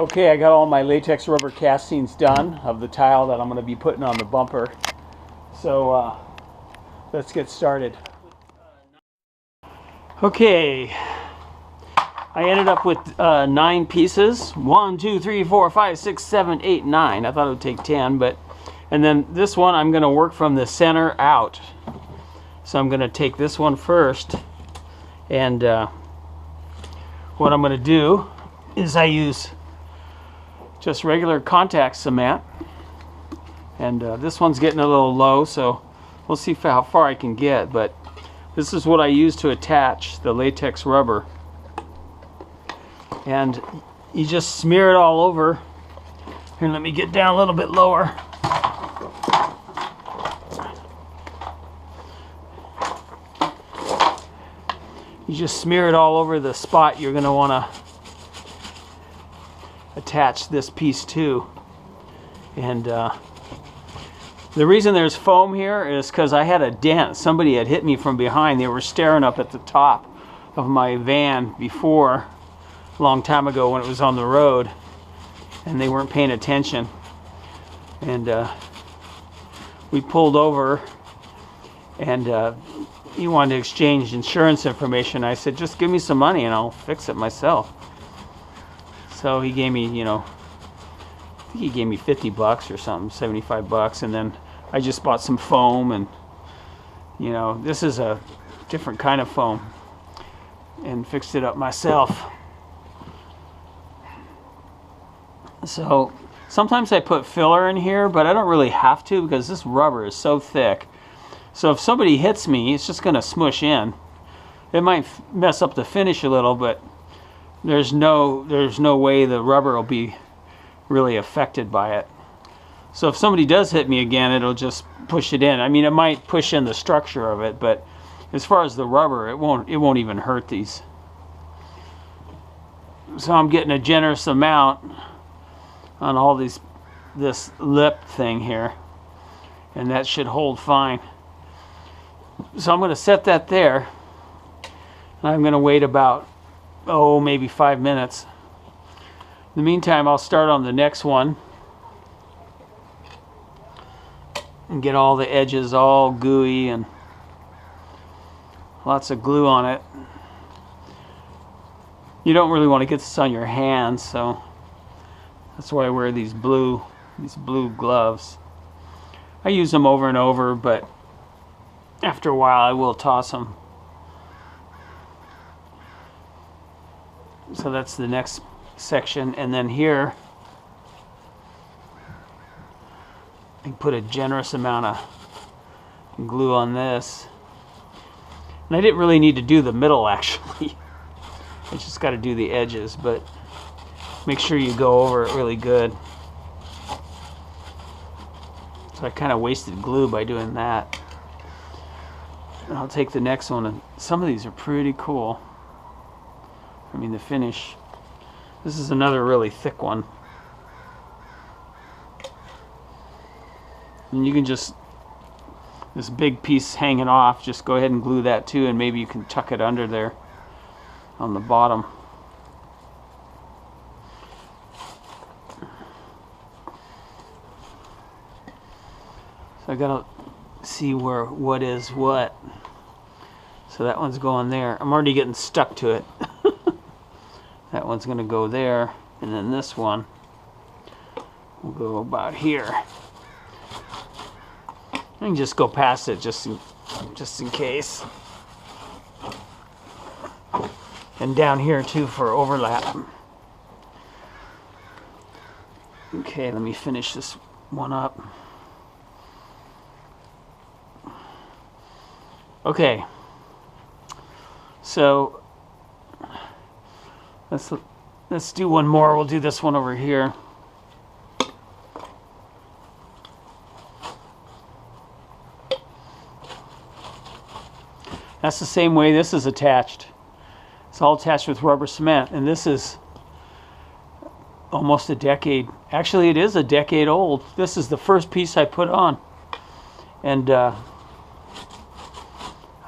Okay, I got all my latex rubber castings done of the tile that I'm going to be putting on the bumper. So let's get started. Okay, I ended up with 9 pieces. 1, 2, 3, 4, 5, 6, 7, 8, 9. I thought it would take 10, but and then this one I'm going to work from the center out. So I'm going to take this one first, and what I'm going to do is I use just regular contact cement, and this one's getting a little low, so we'll see how far I can get, but this is what I use to attach the latex rubber, and you just smear it all over. Here, let me get down a little bit lower. You just smear it all over the spot you're going to want to attach this piece to. And the reason there's foam here is because I had a dent. Somebody had hit me from behind. They were staring up at the top of my van before, a long time ago when it was on the road, and they weren't paying attention. And we pulled over, and he wanted to exchange insurance information. I said, just give me some money and I'll fix it myself. So he gave me, you know, I think he gave me 50 bucks or something, 75 bucks, and then I just bought some foam, and you know, this is a different kind of foam, and fixed it up myself. So sometimes I put filler in here, but I don't really have to because this rubber is so thick. So if somebody hits me, it's just going to smush in. It might mess up the finish a little, but there's no way the rubber will be really affected by it. So if somebody does hit me again, it'll just push it in. I mean, it might push in the structure of it, but as far as the rubber, it won't even hurt these. So I'm getting a generous amount on all this lip thing here, and that should hold fine. So I'm going to set that there, and I'm going to wait about, maybe 5 minutes. In the meantime, I'll start on the next one and get all the edges all gooey and lots of glue on it. You don't really want to get this on your hands, so that's why I wear these blue gloves. I use them over and over, but after a while I will toss them. So that's the next section, and then here I can put a generous amount of glue on this. And I didn't really need to do the middle, actually. I just got to do the edges, but make sure you go over it really good. So I kind of wasted glue by doing that. And I'll take the next one, and some of these are pretty cool. I mean, the finish. This is another really thick one. And you can just, this big piece hanging off, just go ahead and glue that too, and maybe you can tuck it under there on the bottom. So I gotta see what is what. So that one's going there. I'm already getting stuck to it. That one's gonna go there, and then this one will go about here. I can just go past it just in case. And down here too for overlap. Okay, let me finish this one up. Okay, so let's do one more. We'll do this one over here. That's the same way this is attached. It's all attached with rubber cement, and this is almost a decade. Actually, it is a decade old. This is the first piece I put on, and I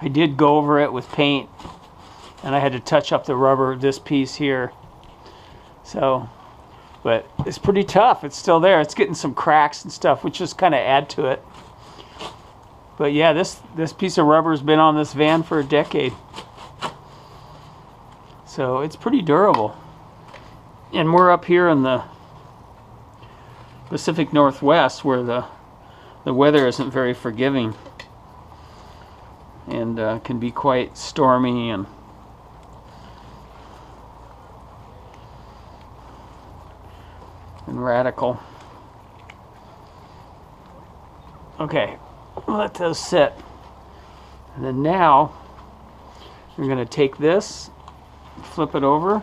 did go over it with paint, and I had to touch up the rubber, this piece here. So But it's pretty tough. It's still there. It's getting some cracks and stuff, which just kind of add to it. But yeah, this piece of rubber has been on this van for a decade. So it's pretty durable. And we're up here in the Pacific Northwest where the weather isn't very forgiving. And can be quite stormy and radical. Okay, we'll let those sit. And then now we're going to take this, flip it over,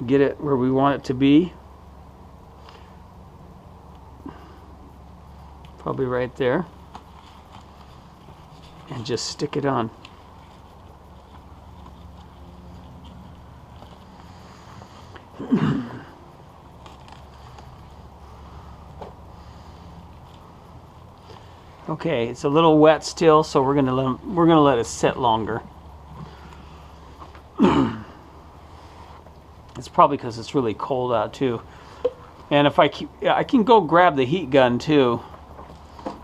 get it where we want it to be. Probably right there. And just stick it on. Okay, it's a little wet still, so we're gonna let it sit longer. It's probably because it's really cold out too. And if I can go grab the heat gun too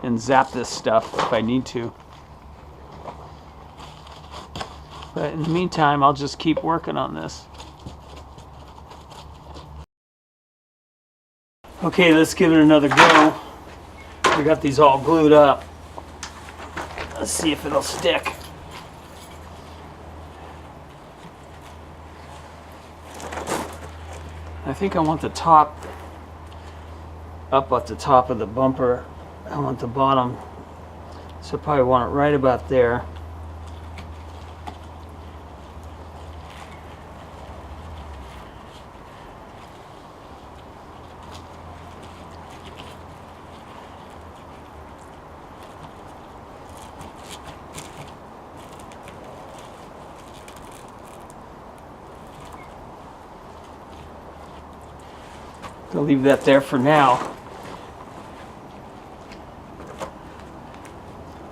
and zap this stuff if I need to. But in the meantime, I'll just keep working on this. Okay, let's give it another go. We got these all glued up. Let's see if it'll stick. I think I want the top up at the top of the bumper. I want the bottom, so I probably want it right about there. I'll leave that there for now.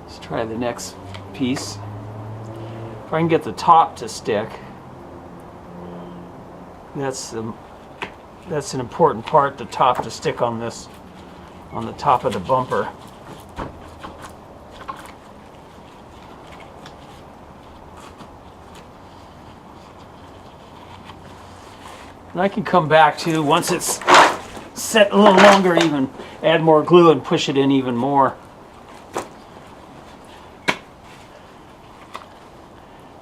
Let's try the next piece. If I can get the top to stick, that's an important part, the top to stick on this, on the top of the bumper. And I can come back to, once it's set a little longer, even add more glue and push it in even more.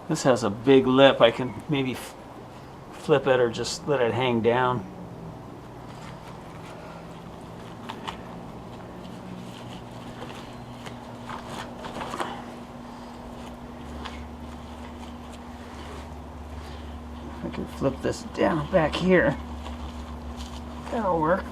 This has a big lip. I can maybe flip it or just let it hang down. I can flip this down back here. That'll work.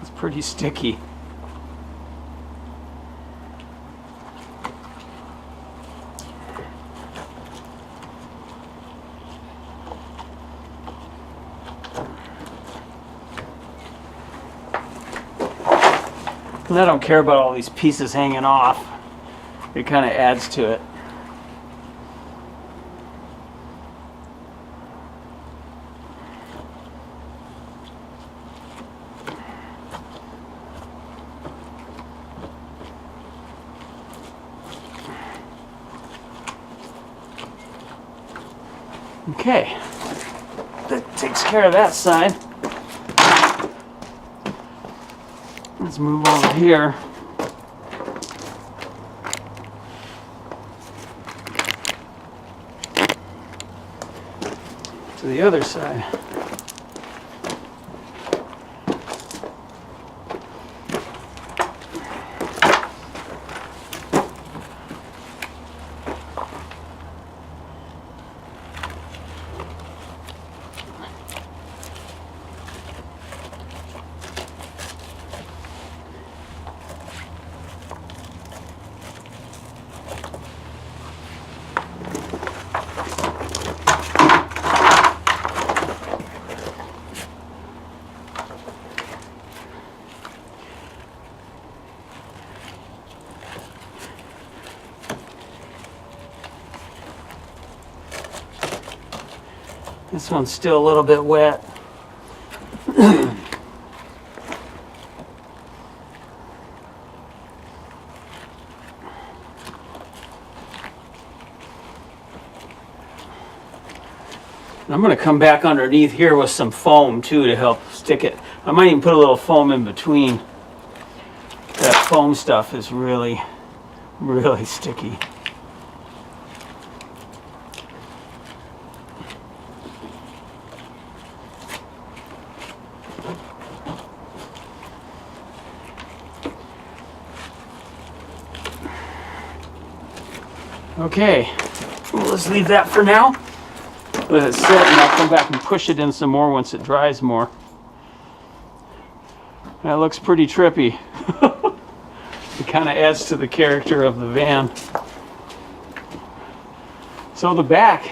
It's pretty sticky. And I don't care about all these pieces hanging off. It kind of adds to it. Okay, that takes care of that side. Let's move over here. To the other side. This one's still a little bit wet. I'm going to come back underneath here with some foam too to help stick it. I might even put a little foam in between. That foam stuff is really, really sticky. Okay, well, let's leave that for now. Let it sit, and I'll come back and push it in some more once it dries more. That looks pretty trippy. It kind of adds to the character of the van. So the back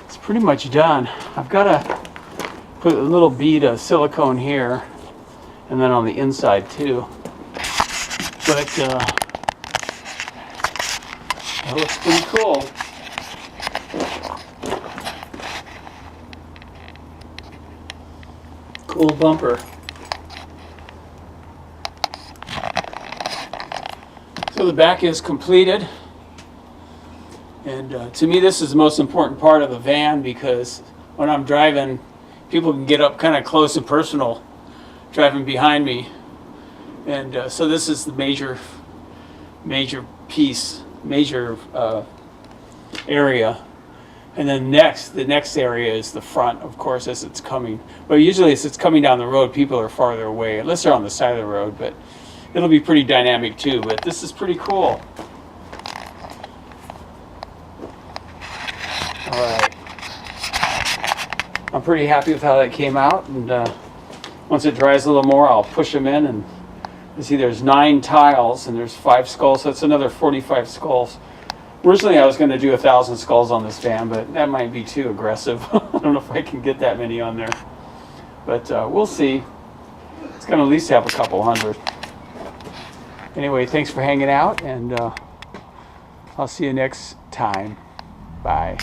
is pretty much done. I've got to put a little bead of silicone here, and then on the inside too. But that looks pretty cool. Cool bumper. So the back is completed, and to me this is the most important part of the van, because when I'm driving, people can get up kind of close and personal driving behind me, and so this is the major piece, major area. And then the next area is the front, of course, as it's coming. But usually as it's coming down the road, people are farther away, unless they're on the side of the road, but it'll be pretty dynamic too. But this is pretty cool. All right. I'm pretty happy with how that came out, and once it dries a little more, I'll push them in, and you see there's 9 tiles and there's 5 skulls, so it's another 45 skulls. Originally, I was going to do 1,000 skulls on this van, but that might be too aggressive. I don't know if I can get that many on there. But we'll see. It's going to at least have a couple hundred. Anyway, thanks for hanging out, and I'll see you next time. Bye.